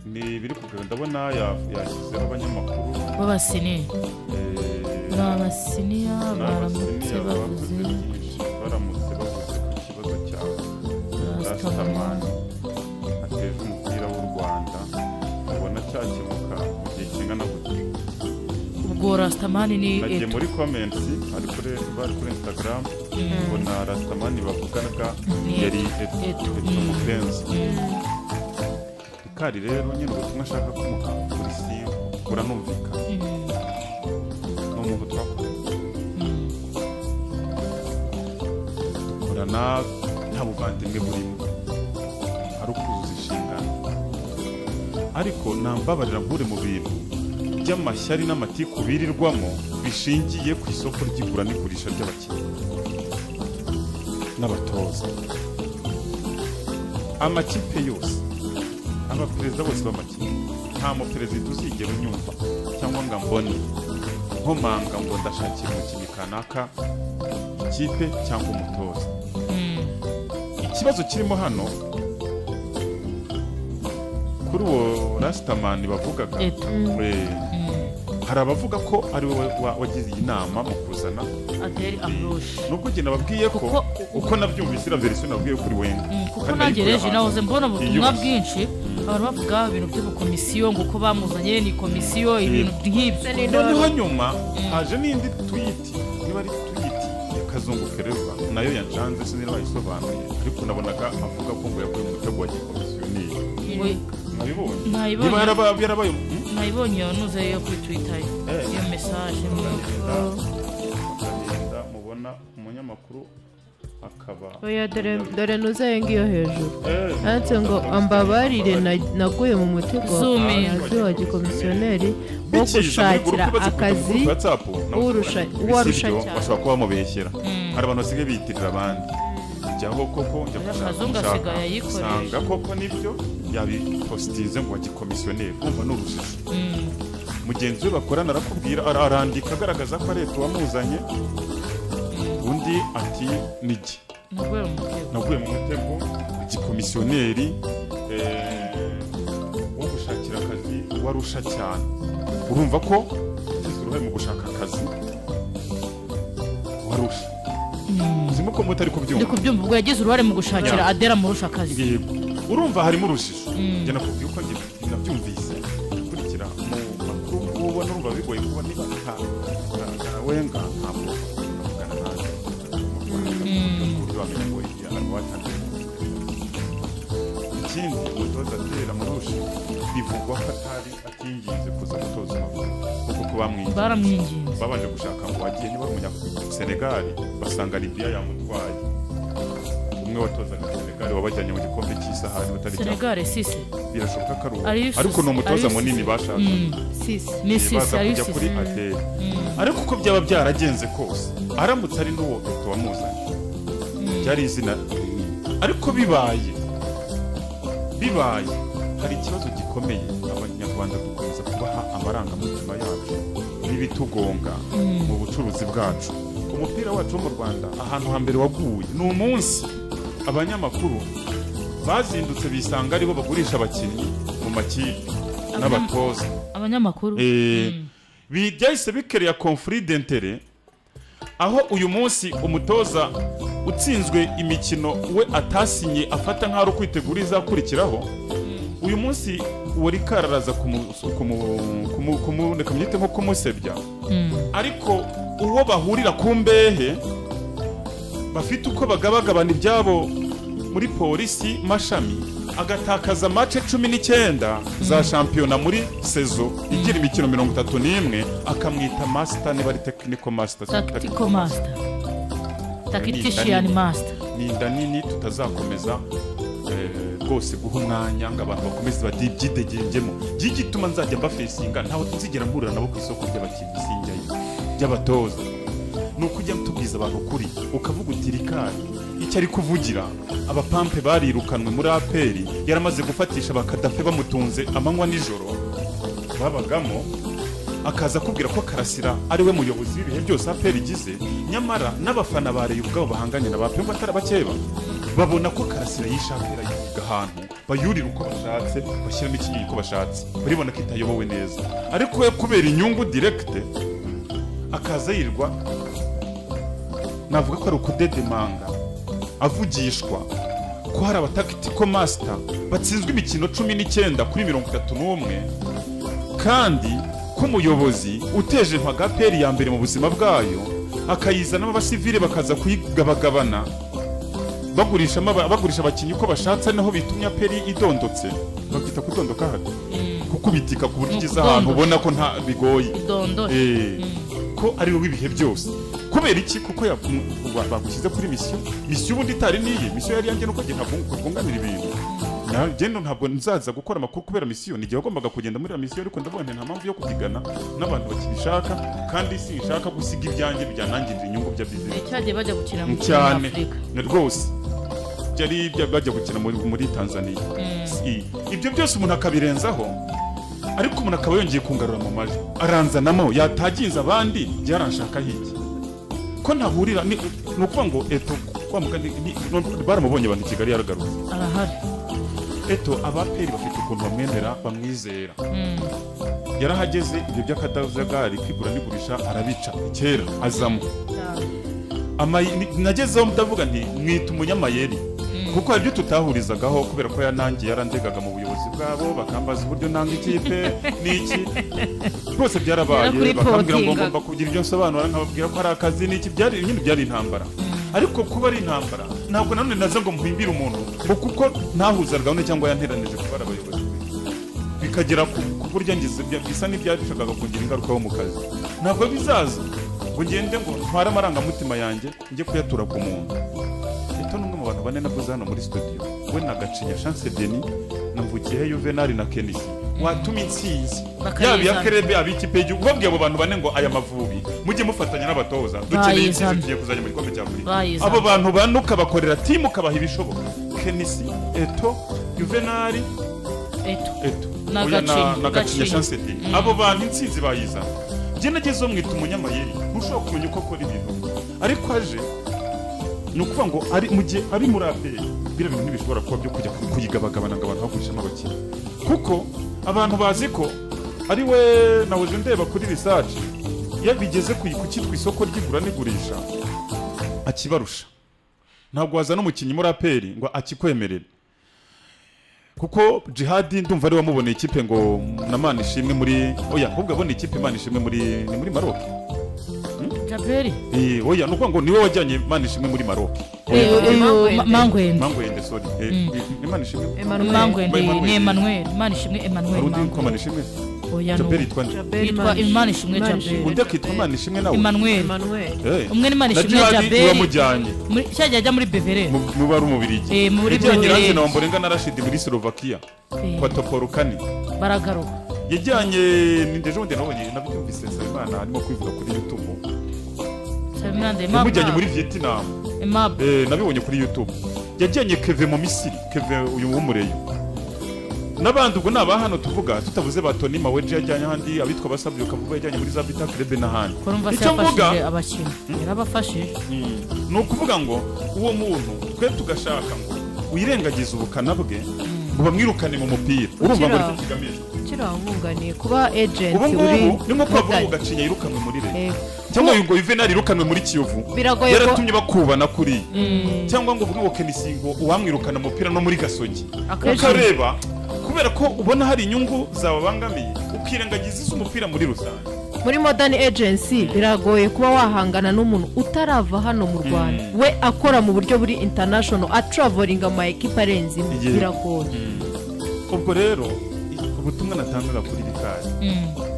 ni biri kugenda ndabona yashyizeho abanyamakuru b'abasini n'abasiniya baramutse bavuze ku kibazo cya Rastaman ateje umupira w'u Rwanda ubona cyakemuka mu gihe kingana gute ubwo Rastaman ni nagiye muri comments bari kuri Instagram ubona Rastaman bavuganaga yari umupenzi Kari rero nyine ubutumwa ashaka kumuha kuri siyo buranumvika n'umuntu twakorana dukorana nta buvandimwe burimo ari ukuzuza inshingano ariko nambabarira nkure mu bintu by'amashyari n'amatiku birirwamo bishingiye ku isoko ry'igura n'igurisha ry'abakinnyi n'abatoza amakipe yose abaperezida bose b'amakipe nta muperezida uzigera unyumva cyangwa ngo mbone nkomanga ngo ndashakira umukinnyi kanaka ikipe cyangwa umutoza ikibazo kirimo hano kuri uwo Rastaman bavugaga hari abavuga ko ari we wagize iyi nama mu kuzana Adel Amrouche nubwo njye nababwiye ko uko nabyumvise ira version nabwiye kuri wenda kuko nagereje nahoze mbona ubutumwa bwinshi abantu bavuga ibintu by'ubukomisiyo ngo uko bamuzanye ni komisiyo ibintu nk'ibyo noneho nyuma haje n'indi tweet niba ari tweet yakazungu Kereva nayo yancanze sinira bayisobanuye ariko nabonaga avuga ko ngo yakuye mu mutego wa komisiyoneri nayibonye nuze yo kuri Twitter iyo message mubona umunyamakuru akaba oya dore nuze ngiyo hejuru ante ngo ambabarire naguye mu mutego wa gikomisiyoneri wo gushakira akazi uwarusha cyane bashobora kuba bamubeshyera hari abantu basigaye biyitirira abandi jyaho koko njya gushaka usanga koko nibyo yabipostize ngo wagikomisiyoneri kumva n'urushije mugenzi we bakorana arakubwira arandika agaragaza ko leta wamuzanye undi ati nigi naguye mu mutego igikomisiyoneri wo gushakira akazi warusha cyane urumva ko ugize uruhare mu gushaka akazi warusha zimo ko mutari kubyumva ubwo yagize uruhare mu gushakira Adel Amrouche akazi urumva harimo urushije njye nakubwiye uko njye nabyumvise kurikira mu makuru ubona urumva bigoye kuba niba wenga ntabwo ikindi umutoza Adel Amrouche bivugwa ko atinginze kuza gutoza kuko baramwinginze babanje gushaka ngo wagiye niba ari Senegal basanga Libya yamutwaye umwe watozaga Senegal wabajyanye mu gikombe cy'isahani batari Senegal sisi birashoboka ko ariko no mutoza munini bashaka ni sisi ari kuri Adel ariko uko byaba byaragenze kose aramutse ari n'uwo wamuzanye byari izina ariko bibaye hari ikibazo gikomeye abanyarwanda dukomeza kubaha amarangamutima yacu n'ibitugonga mu bucuruzi bwacu umupira wacu wo mu Rwanda ahantu hambere waguye ni umunsi abanyamakuru bazindutse bisanga aribo bagurisha abakinnyi mu makipe n'abatoza abanyamakuru byahise bikereya conflit d'intérêt aho uyu munsi umutoza utsinzwe imikino we atasinye afata nk'aro kwitegura izakurikiraho uyu munsi wari kararaza kumureka myite nko kumusebya ariko uwo bahurira ku mbehe bafite uko bagabagabana ibyabo muri polisi mashami agatakaza match 19 za shampiyona muri sezo igira imikino 31 akamwita master ne bari technical master tactical master tactician master ni ndanini tutazakomeza rwose guha umwanya ngo abantu bakomeze badibyidegengemo gituma nzajya mbafacinga ntaho tuzigera mburira nabo ku isoko ry'abakinnyi sinjyayo by'abatoza nuko ujya mutubwiza abantu kuri ukavuga uti Rikari icyo ari kuvugira abapampe barirukanwe muri APR yaramaze gufatisha bakadafe bamutunze amanywa nijoro babagamo akaza kubwira ko Karasira ari we muyobozi w'ibihe byose APR igize nyamara n'abafana bareye ubwabo bahanganye na bapemba atarabakeba babona ko Karasira yishakira yiga ahantu bayurira uko bashatse bashyiramo ikinyuranyo uko bashatse baribona ko itayobowe neza ariko we kubera inyungu direkite akaza yirwa navuga ko ari ukudedemanga avugishwa ko hari abatakitiko master batsinzwe imikino 19 kuri 31 kandi ko umuyobozi uteje mpagaperi ya mbere mu buzima bwayo akayizana abasivile bakaza kuyigabagabana bagurisha abakinnyi uko bashatse naho bitumya peri idondotse bakita kudondoka hano kukubitika ku buryo igeze ahantu ubona ko nta bigoye ko ari wowe ibihe byose kubera iki kuko bagushyize kuri misiyo ubundi itari niye misiyo yari yanjye nuko ntabunganira ibintu gendo ntabwo nzaza gukora amakuru kubera misiyo ni gihe wagombaga kugenda muri misiyo ariko ndavuga nta mpamvu yo kubyigana n'abantu bakibishaka kandi sinshaka gusiga ibyanjye byanangirira inyungu bya business cyagiye bajya gukina mu Afurika rwose byari bajya gukina muri Tanzania ibyo byose umuntu akabirenzaho ariko umuntu akaba yongeye kungarura mu majwi aranzanamo yataginze abandi byaranshaka hiki ko ntahurira ni ukuvuga ngo eto baramubonye abantu Kigali yaragarutse arahari eto abaperi bafite ukuntu bamwemera bamwizera yarahageze ibyo by'akadavugari kwigura n'igurisha arabica kera azamo nagezeho ndavuga nti mwita umunyamayeri kuko ibyo tutahurizagaho kubera ko yanangiye yarandegaga mu buyobozi bwabo bakambaza uburyo nanga ikipe n'iki rwose byarabaye bakambwira ngo ngomba kugira ibyo nsobanura nkababwira ko ari akazi n'iki byari intambara ariko kuba ari intambara ntabwo nanone naza ngo muhimbire umuntu ngo kuko ntahuzaga gahunda cyangwa yanteranije kuba ari abayobozi bikagera ku buryo ngize bisa n'ibyashakaga kugira ingaruka mu kazi ntabwo bizaza ngo ngende ngo ntware amarangamutima yanjye njye kuyatura ku muntu n'umwe mu bantu bane navuze hano muri studio we na Gacinya Chance Denis na Mvukiye Juvenal na Kenisi watuma intsinzi yaba ya Kerebe abikipe y'igihugu babwiye abo bantu bane ngo aya Mavubi mujye mufatanya n'abatoza dukeneye intsinzi tugiye kuzajya muri kombe cya Afurika abo bantu banuka bakorera timu kabaha ibishoboka Kenisi Eto Juvenal Eto na Gacinya Chance Denis abo bantu intsinzi bayizana njye nagezeho mwita umunyamayeri ntushobora kumenya uko akora ibintu ariko aje ni ukuvuga ngo ari mu gihe ari muri aperi biriya bintu ntibishobora kuba byo kujya kuyigabagabana ngo abantu bagurishamo abakinnyi kuko abantu bazi ko ari we nahoje ndeba kuri research iyo bigeze ku cyitwa isoko ry'igura n'igurisha akibarusha ntabwo wazana umukinnyi muri aperi ngo akikwemerere kuko Jihadi ndumva ari wamuboneye ikipe ngo na Manishimwe muri oya ahubwo abone ikipe Manishimwe ni muri Maroc Jaberi oya nuko ngo niwe wajyanye Manishimwe muri Maroc Mangwende sorry ni Manishimwe Mangwende ni Emmanuel Manishimwe Emmanuel Manishimwe oya Jaberi yitwa Manishimwe Jaberi undi akitwa Manishimwe nawe Emmanuel umwe ni Manishimwe Jaberi wamujyanye cyajya ajya muri Beverel mu bari umubirigi muri Beverel na Wamborenga na Rashid muri Slovakia kwa Toporukani baragaruka yajyanye nindeje undi nabonye nabyumvise Imana arimo kwivuga kuri YouTube yamujyanye muri Vietnam nabibonye kuri YouTube yajyanye Keve mu Misiri Keve uyu w'umureyo n'abandi ubwo naba hano tuvuga tutavuze ba Tony Maweje yajyanye ahandi abitwa basabye ukavuga yajyanye muri za Vita Club n'ahandi icyo mvuga abakinnyi yarabafashije ni ukuvuga ngo uwo muntu twe tugashaka ngo wirengagize ubukana bwe ngo bamwirukane mu mupira urumva ngo ariko kigamije kiramwunganiye kuba agent uri ni nko kwavuga Gacinya yirukanwe muri Rayon cyangwa ngo Juvenal yirukanwe muri Kiyovu yaratumye bakubana kuri cyangwa ngo uvuge ngo Kenisi ngo uwamwirukana mu mupira no muri Gasogi ukareba kubera ko ubona hari inyungu zababangamiye ukirengagiza iz'umupira muri rusange muri modern agency biragoye kuba wahangana n'umuntu utarava hano mu Rwanda we akora mu buryo buri international atravelinga mu equipe arenze biragoye ubwo rero ubutumwa natangaga kuri Rikari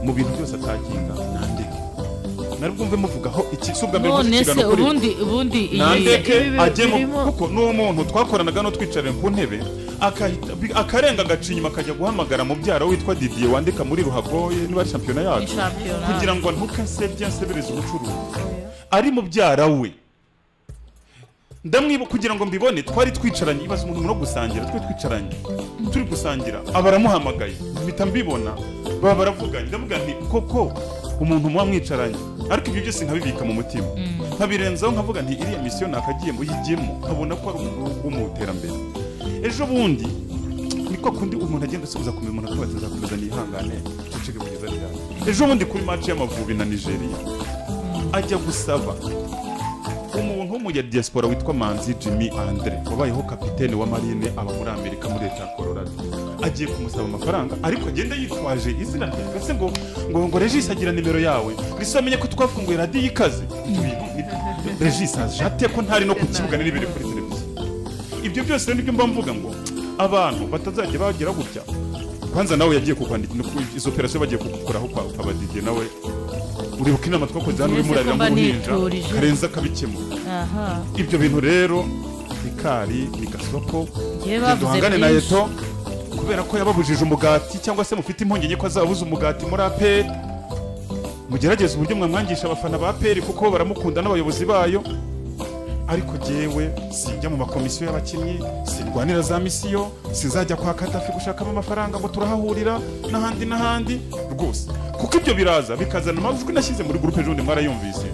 mu bintu byose atakinga nandeke narubwumve muvugaho ikisubwa mbere n'ikigano kuri ubundi nandeke ajyemo kuko n'umuntu twakoranaga no twicaranye ku ntebe akarenga Gacinya akajya guhamagara mu byaro witwa Didier wandika muri Ruhago niba shampiyona yacu kugira ngo ntukasebye nsebereze ubucuruzi ari mu byara we ndamwiba kugira ngo mbibone twari twicaranye ibaza umuntu no gusangira twicaranye turi gusangira abaramuhamagaye mpita mbibona baba baravuganye ndavuga nti koko umuntu muba mwicaranye ariko ibyo byose nkabibika mu mutima nkabirenzaho nkavuga nti iriya misiyo nakagiye muyigiyemo nkabona ko ari umuntu wo mu iterambere. Ejo bundi niko kundi umuntu agenda asubiza ku mirimo nakaba atazakomeza nihangane ucike kugeza ryari. Ejo bundi kuri match y'Amavubi na Nigeria ajya gusaba umuntu wo mu diaspora witwa Manzi Jimmy Andre wabayeho kapitene wa Marine aba muri Amerika muri leta ya Colorado, agiye kumusaba amafaranga ariko agenda yitwaje izina rye gase ngo Regis agira nimero yawe bisamenye ko twafunguye radio ikaze. Regis ajate ko ntari no kukibuga n'ibiri kuri televiziyo. Ibyo byose nibyo mba mvuga ngo abantu batazajya bagira gutya. Kwanza nawe yagiye kukwandika izo operation bagiye kugukoraho kwa Badije nawe uribuka inama twakoze hano uri murarira mu ruhinja karenza kabikemura. Ibyo bintu rero Bikari ni Gasoko duhangane na Yeto kubera ko yababujije umugati cyangwa se mufite impungenge ko azabuza umugati muri APR. Mugerageze uburyo mwamwangisha abafana ba APR kuko baramukunda n'abayobozi bayo. Ariko jewe sinjya mu makomisiyo y'abakinnyi, sindwanira za misiyo, sinzajya kwa Kadafi gushakamo amafaranga ngo turahahurira n'ahandi rwose. Kuko ibyo biraza bikazana amajwi nashyize muri groupe ejo mwarayumvise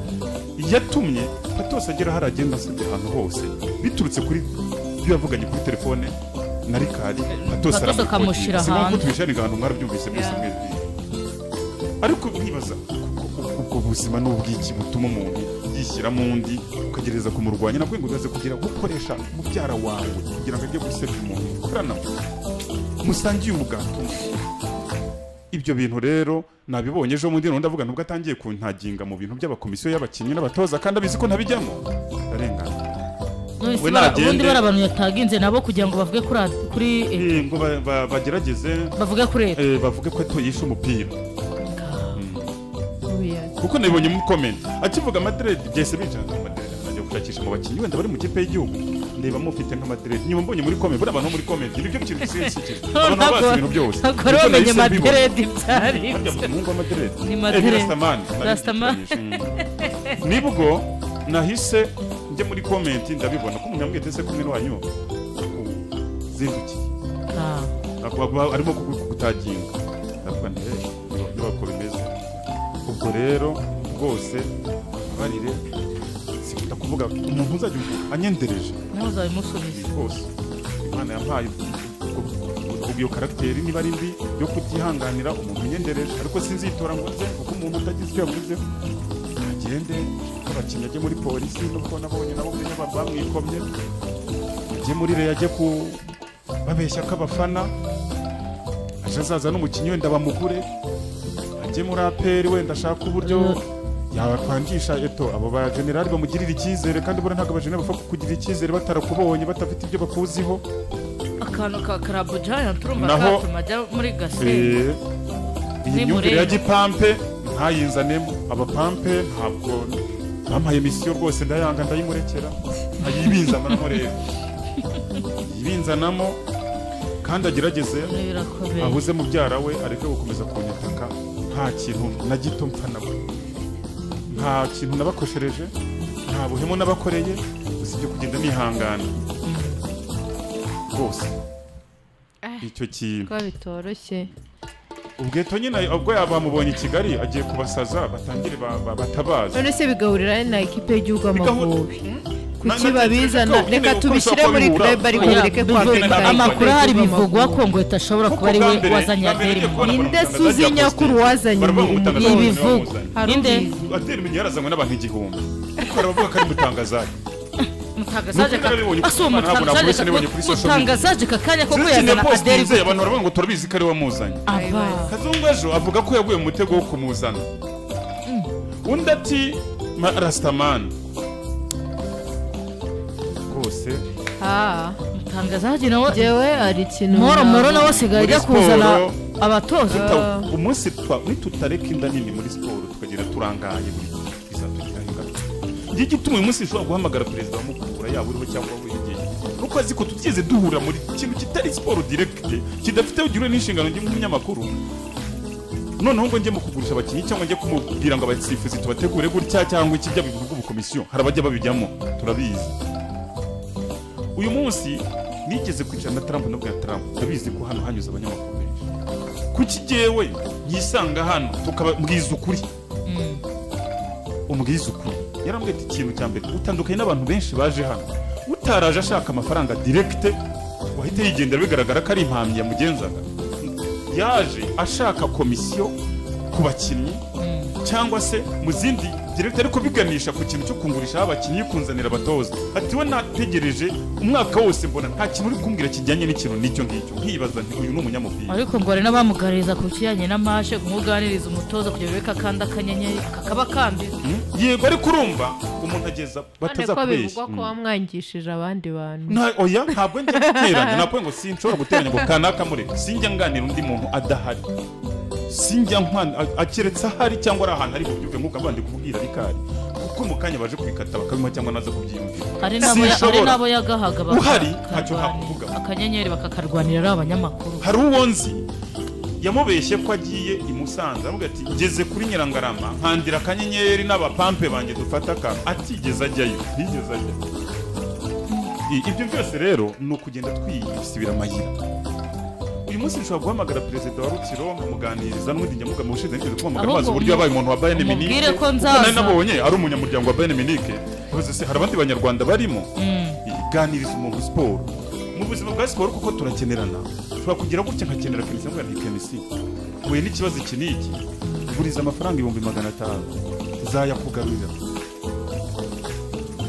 yatumye Patos agera haragenda asebye ahantu hose biturutse kuri ibyo yavuganye kuri telefone na Rikari. Patos akamushira hantu tubishani ahantu mwarabyumvise byose mwese. Ariko nibaza ubwo buzima n'ubwiki butuma umuntu yishyira mu ndi ukagereza kumurwanya nabwo ngo ugaze kugira gukoresha mubyara wawe kugira ngo ajye gusebya umuntu kurana musangiye umugato. Ibyo bintu rero nabibonye ejo mundi ndavuga nubwo atangiye kuntaginga mu bintu by'abakomisiyo y'abakinnyi n'abatoza kandi abizi ko ntabijyamo arengana. Ubundi bari abantu yataginze nabo kugira ngo bavuge kuri ngo bagerageze bavuge kuri bavuge ko yishe umupira. Kuko nabibonye mu comment akivuga Madrid byese bijana Madrid ajya gushakisha mu bakinnyi wenda bari mu kipe y'igihugu ndeba mufite nka Madrid nyuma mbonye muri comment buri abantu muri comment nibyo kintu cyinshi abantu bazi ibintu byose akoromenye Madrid byari mungu Madrid ni Madrid Rastaman nibwo nahise njye muri comment ndabibona ko umuntu yambwiye tese kumwe n'wanyu zinduki arimo kugutaginga ndavuga nti nibako bimeze. Ubwo rero rwose barire sikunda kuvuga umuntu uzajya anyendereje ntuzabimusubize rwose. Imana yampaye ubwo karakteri niba ari mbi yo kutihanganira umuntu unyendereje ariko sinzitora ngo nze kuko umuntu utagize icyo yavuze agende abakinnyi ajye muri polisi nuko nabonye nabo bamwikomye ajye muri reyo ajye babeshya ko abafana aje azaza n'umukinnyi wenda bamugure ajye muri APR wenda ashaka uburyo yakwangisha Eto abo ba generali bamugirira icyizere kandi bora ntago abajenerali bapfa kugirira icyizere batarakubonye batafite ibyo bakuziho. Akantu ka Club Giant turumva katuma ajya muri Gase iyi myumvire ya gipampe ntayinzanemo abapampe ntabwo bampaye misiyo rwose ndayanga ndayimurekera ayibinzanamo rero yibinzanamo kandi agerageze ahuze mubyara we areke gukomeza kunyataka. Nta kintu na gito mpfa nabo, nta kintu nabakoshereje, nta buhemu nabakoreye, usibye kugenda nihangana rwose. Icyo kintu ko bitoroshye ubweto nyine ubwo yabamubonye i Kigali agiye kubasaza batangire batabaza. None se bigahurira na ekipe y'igihugu Amavubi kuki babizana reka tubishyire muri club ariko bireke kwambika. Amakuru hari bivugwa ko ngo itashobora kuba ari we wazanye Adeli. Ninde suzi nyakuru wazanye ibivugwa ninde Adeli menye yarazanywe n'abantu igihumbi ariko baravuga ko ari mutangazaje mutangazaje kakanya ko yazana Adeli. Abantu baravuga ngo turabizi ko ari wamuzanye. Kazungu ejo avuga ko yaguye mu mutego wo kumuzana. Undi ati Rastaman rwose mutangazaje nawe jewe ari ikintu moro nawe asigaye ajya kuzana abatoza. Umunsi nitutareka inda nini muri siporo tukagira turangaye bizatugira ingaruka. Igituma uyu munsi ushobora guhamagara perezida wa Mukura yaba uriho cyangwa wegeye nuko azi ko tutigeze duhura muri kintu kitari siporo direct kidafite ugire n'inshingano y'umunyamakuru. Noneho ngo njye mu kugurisha abakinnyi cyangwa njye kumubwira ngo abasifuzi tubategure gutya cyangwa ikijya mu bihugu komisiyo hari abajya babijyamo turabizi. Uyu munsi nigeze kwicara na Trump nabwo ya Trump ndabizi ko hano hanyuze abanyamakuru benshi kuki jewe yisanga hano tukababwiza ukuri umubwiza ukuri yarambwiye ati ikintu cya mbere utandukanye n'abantu benshi baje hano utaraje ashaka amafaranga direkite wahita yigendera bigaragara ko ari impamyi yamugenzaga yaje ashaka komisiyo ku bakinnyi cyangwa se mu zindi direkite ariko biganisha ku kintu cyo kungurisha abakinnyi kunzanira abatoza ati we nategereje umwaka wose mbona nta kintu uri kumbwira kijyanye n'ikintu n'icyo ngicyo nkibaza nti uyu ni umunyamupira ariko ngo hari n'abamugariza ku kijyanye n'amashe kumuganiriza umutoza kugira ngo akanda akanyenyeri kakaba kambi yego ariko urumva umuntu ageza bataza ko kubeshya bivugwa ko wamwangishije abandi bantu oya ntabwo njye guteranya ntabwo ngo sinshobora guteranya ngo kanaka mureke sinjya nganira undi muntu adahari sinjya akeretse ahari cyangwa ari ahantu ari bubyuke nk'uko abandi kubwira rikari kuko mu kanya baje kwikata bakabima cyangwa naza kubyiyumvira hari n'abo yagahaga uhari ntacyo hakuvuga akanyenyeri bakakarwanira ari abanyamakuru hari uwo nzi yamubeshye ko agiye i Musanze aramubwira ati ngeze kuri Nyirangarama nkandira akanyenyeri n'abapampe banjye dufata atigeze ajyayo yigeze ajyayo ibyo byose rero ni ukugenda twisibira amayira uyu munsi nshobora guhamagara perezida wa Rutsiro nkamuganiriza n'ubundi nyamuga mu bushize nigeze kumuhamagara maze uburyo yabaye umuntu wa Bayern Munich nari nabonye ari umunyamuryango wa Bayern Munich bivuze se hari abandi banyarwanda barimo iganiriza umuntu siporo mu buzima bwa siporo kuko turakenerana ushobora kugira gutya nkakenera Kenisi ngo ni Kenisi huye n'ikibazo iki n'iki nguriza amafaranga 500 zayakugarurira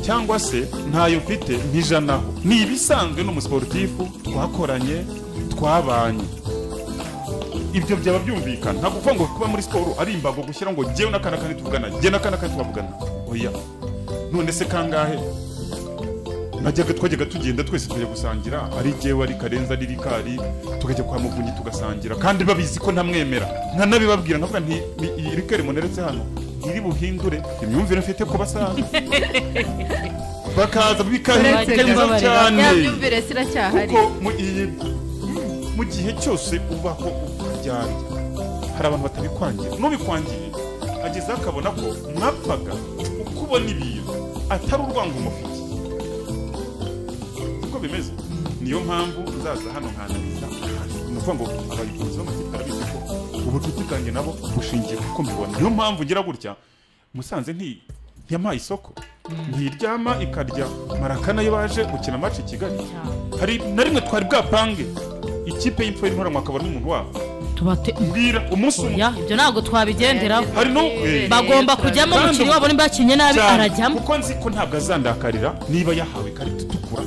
cyangwa se ntayo mfite ntijanaho ni ibisanzwe n'umusportifu twakoranye twabanye ibyo byaba byumvikana ntabwo uvuga ngo kuba muri siporo ari imbago gushyira ngo jyewe n'akana kandi tuvugana jye n'akana kandi tuvugana oya none se kangahe twajyaga tugenda twese tujya gusangira ari jyewe ari Karenza ari Rikari tukajya kwa Muvunyi tugasangira kandi babizi ko ntamwemera nkanabibabwira nkavuga nti Rikari muneretse hano iri buhindure imyumvire mfite ko basaza bakaza bikanyegeza cyane imyumvire siracyahari mu gihe cyose ubaho ukaryarya hari abantu batabikwangira n'ubikwangiye ageze akabona ko mwapfaga uko ubona ibintu atari urwango umufite uko bimeze niyo mpamvu uzaza hano nkananiza ni ukuvuga ngo abayobozi b'amakipe barabizi ko ubucuti bwanjye nabo bushingiye kuko mbibona niyo mpamvu ngira gutya Musanze ntiyamaye isoko ntiryama ikarya Marakana yo baje gukina match i Kigali hari na rimwe twari bwapange ikipe y'imfo y'intwara mwakabara n'umuntu wabo mbwira umunsi umwe ibyo ntabwo twabigenderaho hari no bagomba kujyamo umukinnyi wabo nimba yakinye nabi arajyamo kuko nzi ko ntabwo azandakarira niba yahawe ikarita itukura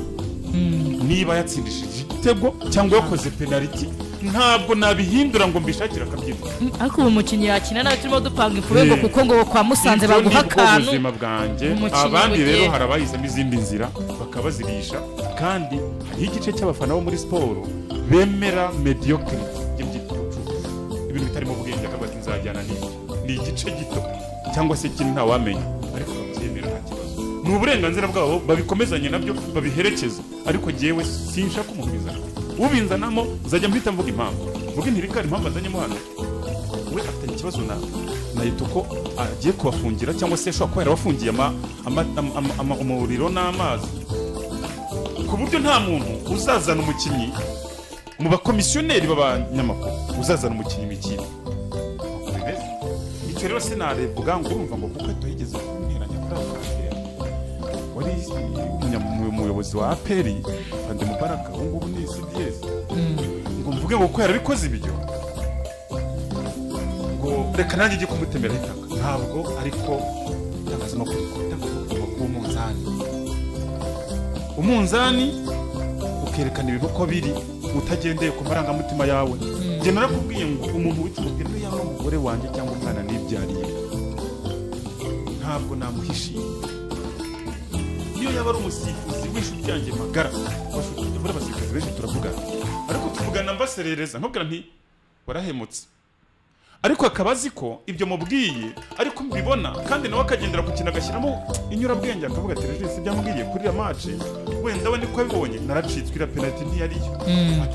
niba yatsindishije igitego cyangwa yakoze penaliti ntabwo nabihindura ngo mbishakire akabyina ariko ubu mukinnyi yakina nawe turimo dupanga ifurego kuko ngo kwa Musanze baguha akantu ubuzima bwanjye abandi rero hari abahisemo izindi nzira bakabazirisha kandi hariho igice cy'abafana bo muri siporo bemera mediocrity ibintu bitari mu bwenge akavuga ati nzajyana ni igice gito cyangwa se kinini ntawamenya ariko babyemera nta kibazo ni uburenganzira bwabo babikomezanye nabyo babiherekeza ariko jyewe sinshaka umubizana ubinzanamo nzajya mpita mvuga impamvu mvuga ntirikari impamvu azanyemo hano we afite ikibazo na Yeto ko agiye kubafungira cyangwa se ashobora kuba yarabafungiye umuriro n'amazi ku buryo nta muntu uzazana umukinnyi mu bakomisiyoneri b'abanyamakuru uzazana umukinnyi w'ikipe icyo rero sinarevuga ngo urumva ngo kuko tuhigeze kunteranya kuri afurika wari umuyobozi wa APR Fande Mubaraka ubu ngubu ni CDS ngo mvuge ngo ko yarabikoze ibyo ngo reka nanjye ijye kumutemera itaka ntabwo ariko itangazamakuru umunzani ukerekana ibintu uko biri utagendeye ku marangamutima yawe njye narakubwiye ngo umuntu w'ikimubwira niyo yaba umugore wanjye cyangwa umwana nibyariye ntabwo namuhishiye niyo yaba ari umusifuzi w'inshuti yanjye magara muri abasifuzi benshi turavugana ariko tuvugana mbaserereza nkubwira nti warahemutse ariko akaba azi ko ibyo mubwiye ariko mbibona kandi nawe akagendera ku kintu agashyiramo inyurabwenge akavuga ati rejisi byambwiye kuri iriya maci wenda we niko yabibonye naracitswe iriya penaliti ntiyariyo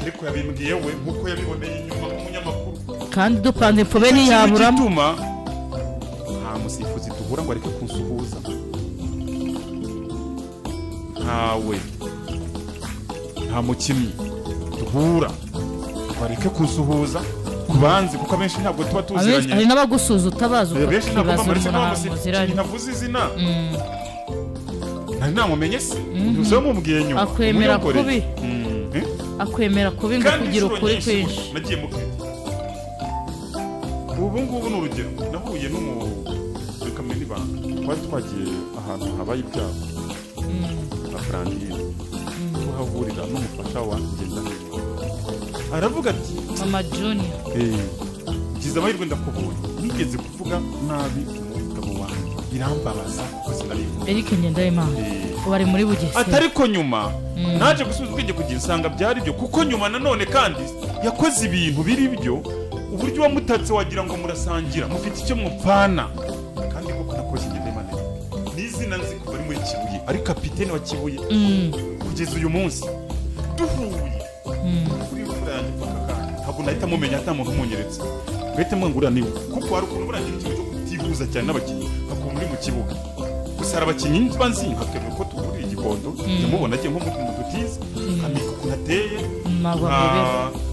ariko yabimbwiye we nk'uko yabiboneye inyuma nk'umunyamakuru kandi dupanze ipfube ntiyaburamo gituma nta musifuzi duhura ngo areke kunsuhuza ntawe nta mukinnyi duhura ngo areke kunsuhuza tubanze kuko abenshi ntabwo tuba tuziranye hari n'abagusuza utabazi benshi ntabwo ukibaza bamaretse umuntu muziranye ntavuze izina nari namumenye se uzo mubwiye nyuma akwemera kubi akwemera kubi ngo kugira ukuri kwinshi nagiye mukete ubu ngubu ni urugero nahuye n'umukameni banga twari twagiye ahantu habaye ibyago na Brandine tuhavurira n'umufasha wanjye aravuga ati mama Junior gize amahirwe ndakubonye nigeze kuvuga nabi umugabo wanjye birambabaza kuko sinarivuga Eric Ngendahimana bari muri Bugesera atariko nyuma naje gusubiza ubwenge kugira usanga byari byo kuko nyuma nanone kandi yakoze ibintu biri byo uburyo wamutatse wagira ngo murasangira mufite icyo mupfana kandi koko nakoze Ngendahimana n'izina nzi ko bari muri Kibuye ari kapiteni wa Kibuye kugeza uyu munsi duhuye kuri yanjye ntabwo nahita mumenya ata muntu umunyeretse ngahita mwangurira niwe kuko hari ukuntu buragira ikintu cyo kutihuza cyane n'abakinnyi bakaba muri mu kibuga gusa hari abakinnyi nzi nkakemera ko tugurira igikondo ndamubona agiye nko mu dutiza nkamenya ukuntu ateye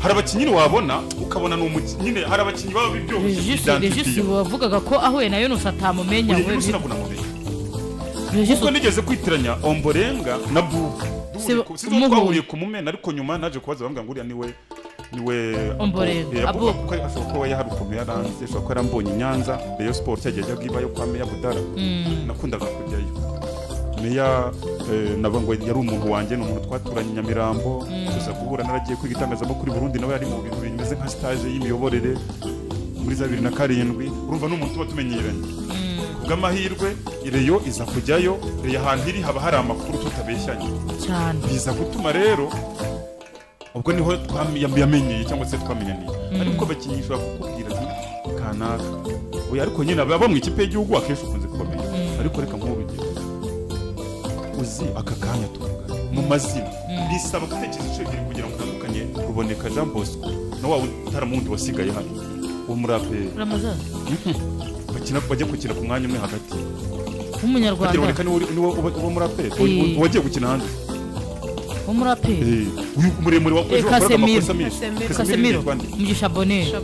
hari abakinnyi wabona ukabona ni umukinnyi nyine hari abakinnyi baba biryoshye Regis wavugaga ko ahuye na Yunus atamumenya we ntabwo namumenya kuko nigeze kwitiranya Ombolenga na Buka twahuriye ku mumena ariko nyuma naje kubaza bambwira ngo uriya niwe Ombolenga kuko ashobora kuba yari ukuntu yaranze ashobora kuba yarambonye i Nyanza Rayon Sport cyagiye ajya bwibayo kwa Meya Budara nakundaga kujyayo Meya nabo ngo yari umuntu wanjye ni umuntu twaturanye Nyamirambo tuza guhura naragiye kwiga itangazamakuru i Burundi nawe yari mu bintu bimeze nka stage y'imiyoborere muri 2007 urumva n'umuntu tuba tumenyeranye bw'amahirwe ireyo iza kujyayo reyo ahantu iri haba hari amakuru tutabeshyanye cyane biza gutuma rero ubwo niho yamenyeye cyangwa se twamenyaniye ariko abakinnyi ushobora kukubwira nti kanaka oya ariko nyine aba mu ikipe y'igihugu akenshi ukunze kukomeye ariko reka nk'urugero uzi aka kanya tuvuga mu mazina bisaba gutekereza inshuro ebyiri kugira ngo utandukanye Ruboneka Jean Bosco na wa utaramundi wasigaye hano uwo muri APR Ramazan bajya gukina ku mwanya umwe hagati w'umunyarwanda Ruboneka ni wo muri APR wagiye gukina hanze wo muri APR uyu muremure wa Casemiro Mugisha Bonheur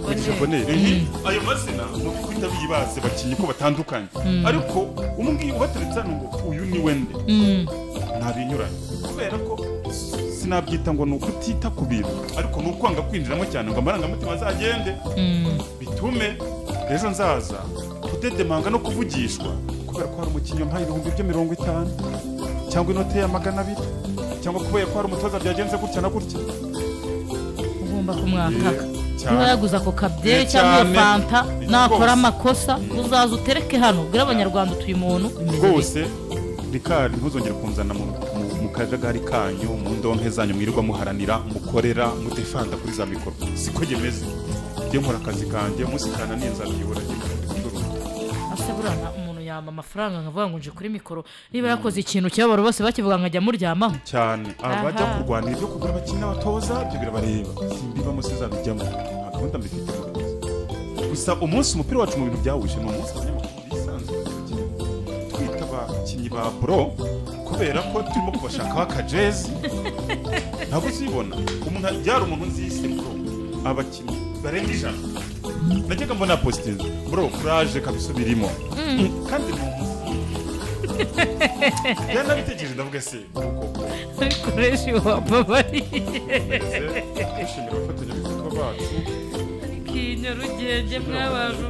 ayo mazina no kwita bibaze bakinyi ko batandukanye ariko umubwiye ubateretse ngo uyu ni wende ntabinyuranye kubera ko sinabyita ngo ni ukutita ku bintu ariko ni ukwanga kwinjiramo cyane ngo amarangamutima azagende bitume ejo nzaza kudedemanga no kuvugishwa kubera ko hari umukinnyi wampaye 50 cyangwa inote ya 200 cyangwa kubera ko hari umutoza byagenze gutya na gutya ugomba kumwataka niba yaguze ako kabyeri cyangwa fanta nakora amakosa uzaza utereke hano ubwira abanyarwanda utuye umuntu rwose Rikari ntuzongere kunzana mu kajagari kanyu mu ndonke zanyu mwirirwa muharanira mukorera mudefanda kuri za mikoro siko gemeze njye nkora akazi kanjye musikana n'inzara yibura aseburana umuntu yamba amafaranga nkavuga ngo nje kuri mikoro niba yakoze ikintu cyabaro bose bakivuga nkajya muryamaho cyane abajya kurwanira ibyo kugura abakinnyi abatoza byo birabareba simbiba musi zabijyamo gahunda mbifite gusa umunsi umupira wacu mu bintu byawuje ni umunsi abanyamakuru bisanzwe twita abakinnyi ba pro kubera ko turimo kubashakaho akajezi ntabwo uzibona umuntu yari umuntu nzise pro abakinnyi barenga ijana najyaga mbona positize bro courage kabisubirimo kandi yanabitegereje ndavuga se uko koresha wababari ushimira abafatanyabikorwa bacu kinyo rugenge mw'abantu